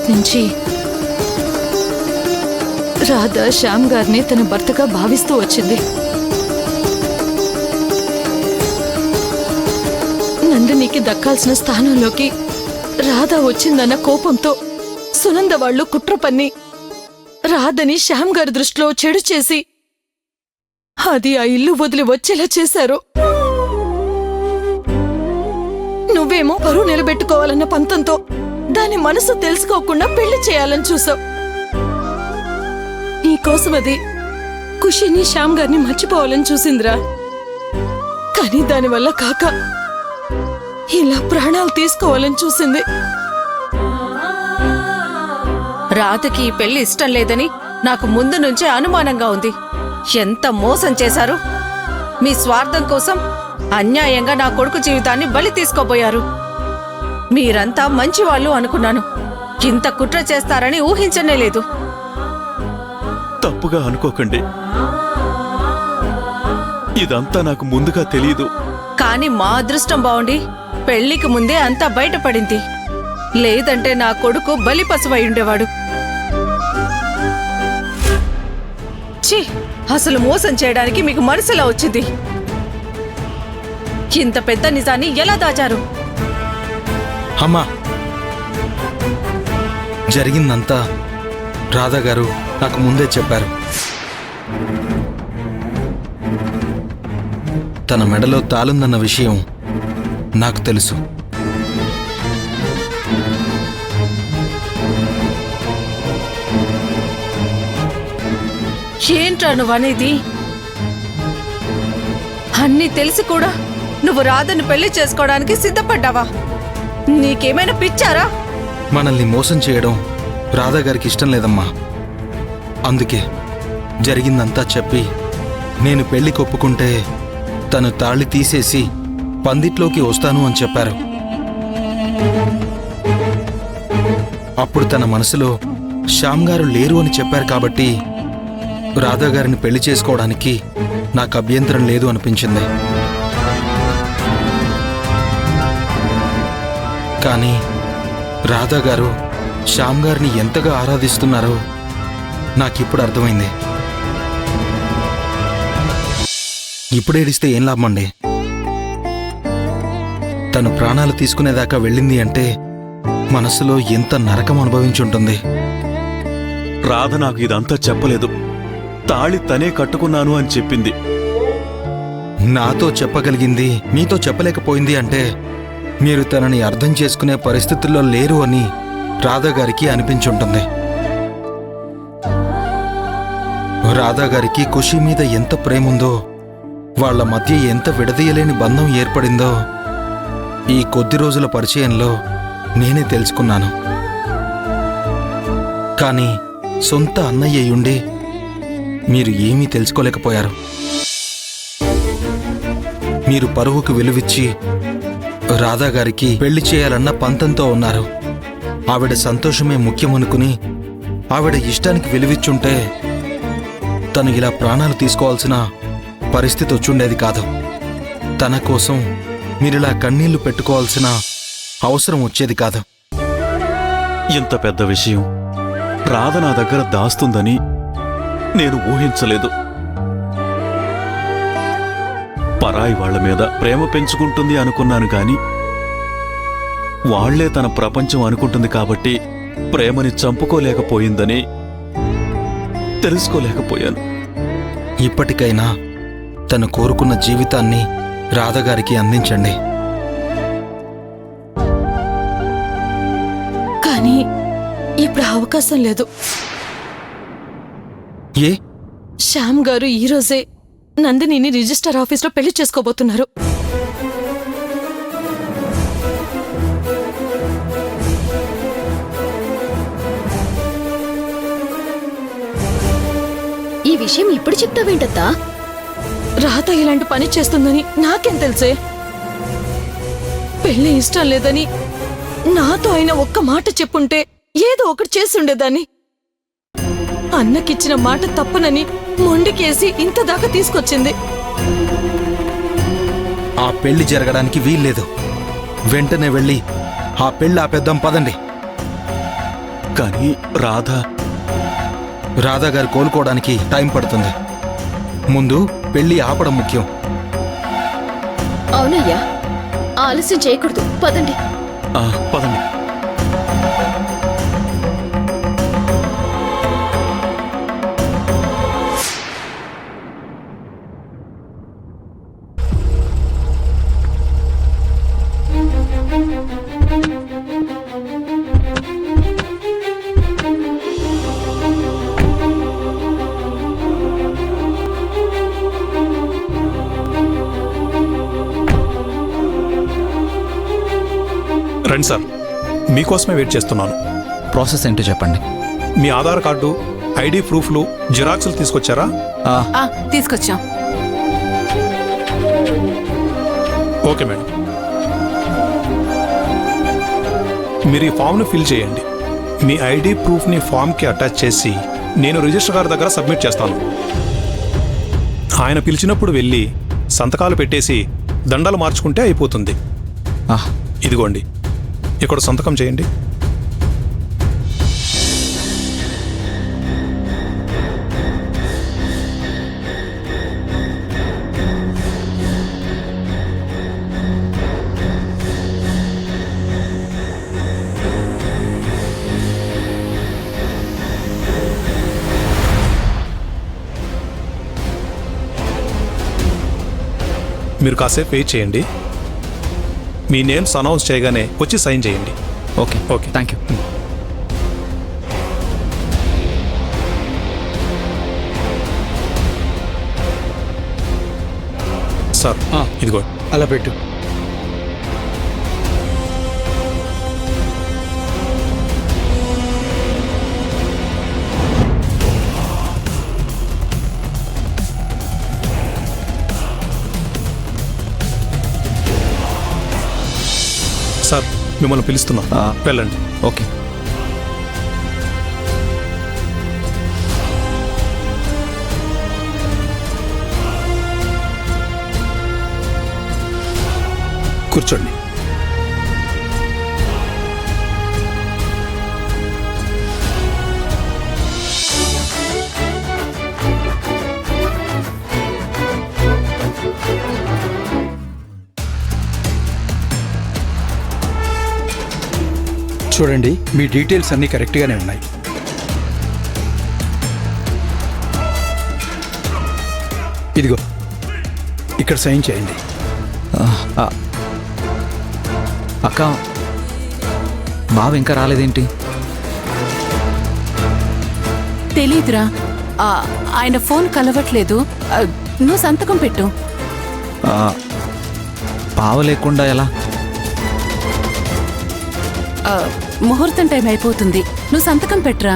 మొదటి నుంచి రాధ శ్యామ్ గారిని తన భర్తగా భావిస్తూ వచ్చింది. నందినికి దక్కాల్సిన స్థానంలోకి రాధ వచ్చిందన్న కోపంతో సునంద వాళ్లు కుట్ర పన్ని రాధని శ్యామ్ గారి దృష్టిలో చెడు చేసి అది ఆ ఇల్లు వదిలి వచ్చేలా చేశారు. నువ్వేమో పరువు నిలబెట్టుకోవాలన్న పంతంతో దాని మనసు తెలుసుకోకుండా పెళ్లి చేయాలని చూసావు. నీకోసం అది ఖుషిని శ్యామ్ గారిని మర్చిపోవాలని చూసిందిరా. కానీ దానివల్ల కాక ఇలా ప్రాణాలు తీసుకోవాలని చూసింది. రాధకి ఈ పెళ్లి ఇష్టం లేదని నాకు ముందు నుంచే అనుమానంగా ఉంది. ఎంత మోసం చేశారు! మీ స్వార్థం కోసం అన్యాయంగా నా కొడుకు జీవితాన్ని బలి తీసుకోబోయారు. మీరంతా మంచివాళ్ళు అనుకున్నాను. ఇంత కుట్ర చేస్తారని ఊహించనే లేదు. తప్పుగా అనుకోకండి, ఇదంతా నాకు ముందుగా తెలీదు. కాని మా అదృష్టం బావుండి పెళ్లికి ముందే అంతా బయటపడింది. లేదంటే నా కొడుకు బలి పశువై ఉండేవాడు. ఛీ, అసలు మోసం చేయడానికి మీకు మనసులా వచ్చింది. ఇంత పెద్ద నిజాన్ని ఎలా దాచారు? అమ్మా, జరిగిందంతా రాధా గారు నాకు ముందే చెప్పారు. తన మెడలో తాళుందన్న విషయం నాకు తెలుసు. ఏంట్రా నువ్వనేది? అన్నీ తెలిసి కూడా నువ్వు రాధని పెళ్లి చేసుకోవడానికి సిద్ధపడ్డావా? నీకేమైనా పిచ్చారా? మనల్ని మోసం చేయడం రాధా గారికి ఇష్టం లేదమ్మా. అందుకే జరిగిందంతా చెప్పి నేను పెళ్లి కొప్పుకుంటే తను తాళి తీసేసి పందిట్లోకి వస్తాను అని చెప్పారు. అప్పుడు తన మనసులో శ్యామ్ గారు లేరు అని చెప్పారు కాబట్టి రాధా గారిని పెళ్లి చేసుకోవడానికి నాకు అభ్యంతరం లేదు అనిపించింది. కానీ రాధా గారు శ్యామ్ గారిని ఎంతగా ఆరాధిస్తున్నారో నాకిప్పుడు అర్థమైంది. ఇప్పుడేడిస్తే ఏం లాభమండి? తను ప్రాణాలు తీసుకునేదాకా వెళ్ళింది అంటే మనసులో ఎంత నరకం అనుభవించుంటుంది. రాధ నాకు ఇదంతా చెప్పలేదు, తాళి తనే కట్టుకున్నాను అని చెప్పింది. నాతో చెప్పగలిగింది మీతో చెప్పలేకపోయింది అంటే మీరు తనని అర్థం చేసుకునే పరిస్థితుల్లో లేరు అని రాధా గారికి అనిపించుంటుంది. రాధా గారికి ఖుషి మీద ఎంత ప్రేముందో, వాళ్ల మధ్య ఎంత విడదీయలేని బంధం ఏర్పడిందో ఈ కొద్ది రోజుల పరిచయంలో నేనే తెలుసుకున్నాను. కానీ సొంత అన్నయ్యుండి మీరు ఏమీ తెలుసుకోలేకపోయారు. మీరు పరువుకు విలువిచ్చి రాధా గారికి పెళ్లి చేయాలన్న పంతంతో ఉన్నారు. ఆవిడ సంతోషమే ముఖ్యమనుకుని ఆవిడ ఇష్టానికి విలువిచ్చుంటే తను ఇలా ప్రాణాలు తీసుకోవాల్సిన పరిస్థితి వచ్చుండేది కాదు. తన కోసం మీరిలా కన్నీళ్లు పెట్టుకోవాల్సిన అవసరం వచ్చేది కాదు. ఇంత పెద్ద విషయం రాధ నా దగ్గర దాస్తుందని నేను ఊహించలేదు. పరాయి వాళ్ల మీద ప్రేమ పెంచుకుంటుంది అనుకున్నాను, కానీ వాళ్లే తన ప్రపంచం అనుకుంటుంది కాబట్టి ప్రేమని చంపుకోలేకపోయిందని తెలుసుకోలేకపోయాను. ఇప్పటికైనా తను కోరుకున్న జీవితాన్ని రాధగారికి అందించండి. కానీ ఇప్పుడు అవకాశం లేదు. ఏ? శ్యామ్ గారు ఈరోజే నందినిని రిజిస్టర్ ఆఫీస్లో పెళ్లి చేసుకోబోతున్నారు. ఈ విషయం ఇప్పుడు చెప్తావేంటత్తా? రాధ ఇలాంటి పని చేస్తుందని నాకేం తెలుసే? పెళ్లి ఇష్టం లేదని నాతో అయిన ఒక్క మాట చెప్పుంటే ఏదో ఒకటి చేసుండేదాన్ని. అన్నకిచ్చిన మాట తప్పునని మొండికేసి ఇంతదాకా తీసుకొచ్చింది. ఆ పెళ్లి జరగడానికి వీల్లేదు. వెంటనే వెళ్ళి ఆ పెళ్లి ఆపేద్దాం పదండి. కానీ రాధా గారు కోలుకోవడానికి టైం పడుతుంది. ముందు పెళ్లి ఆపడం ముఖ్యం. అవునయ్యా, ఆలస్యం చేయకూడదు. పదండి. పదండి. రండి సార్, మీకోసమే వెయిట్ చేస్తున్నాను. ప్రాసెస్ ఏంటో చెప్పండి. మీ ఆధార్ కార్డు, ఐడి ప్రూఫ్లు, జిరాక్స్లు తీసుకొచ్చారా? తీసుకొచ్చాం. Okay madam. మీరు ఈ ఫామ్ను ఫిల్ చేయండి. మీ ఐడి ప్రూఫ్ని ఫామ్కి అటాచ్ చేసి నేను రిజిస్టర్ గారి దగ్గర సబ్మిట్ చేస్తాను. ఆయన పిలిచినప్పుడు వెళ్ళి సంతకాలు పెట్టేసి దండలు మార్చుకుంటే అయిపోతుంది. ఇదిగోండి, ఇక్కడ సంతకం చేయండి. మీరు కాసేపు వెయిట్ చేయండి. మీ నేమ్స్ అనౌన్స్ చేయగానే వచ్చి సైన్ చేయండి. Okay okay, thank you. Sir ఇదిగో. అలా పెట్టు. సార్ మిమ్మల్ని పిలుస్తున్నా, వెళ్ళండి. ఓకే. కూర్చోండి. చూడండి, మీ డీటెయిల్స్ అన్నీ కరెక్ట్గానే ఉన్నాయి. ఇదిగో, ఇక్కడ సైన్ చేయండి. అక్క, బావ ఇంకా రాలేదేంటి? తెలీదురా, ఆయన ఫోన్ కలవట్లేదు. నువ్వు సంతకం పెట్టు. బావ లేకుండా ఎలా? ముహూర్తం టైం అయిపోతుంది. నువ్వు సంతకం పెట్టురా.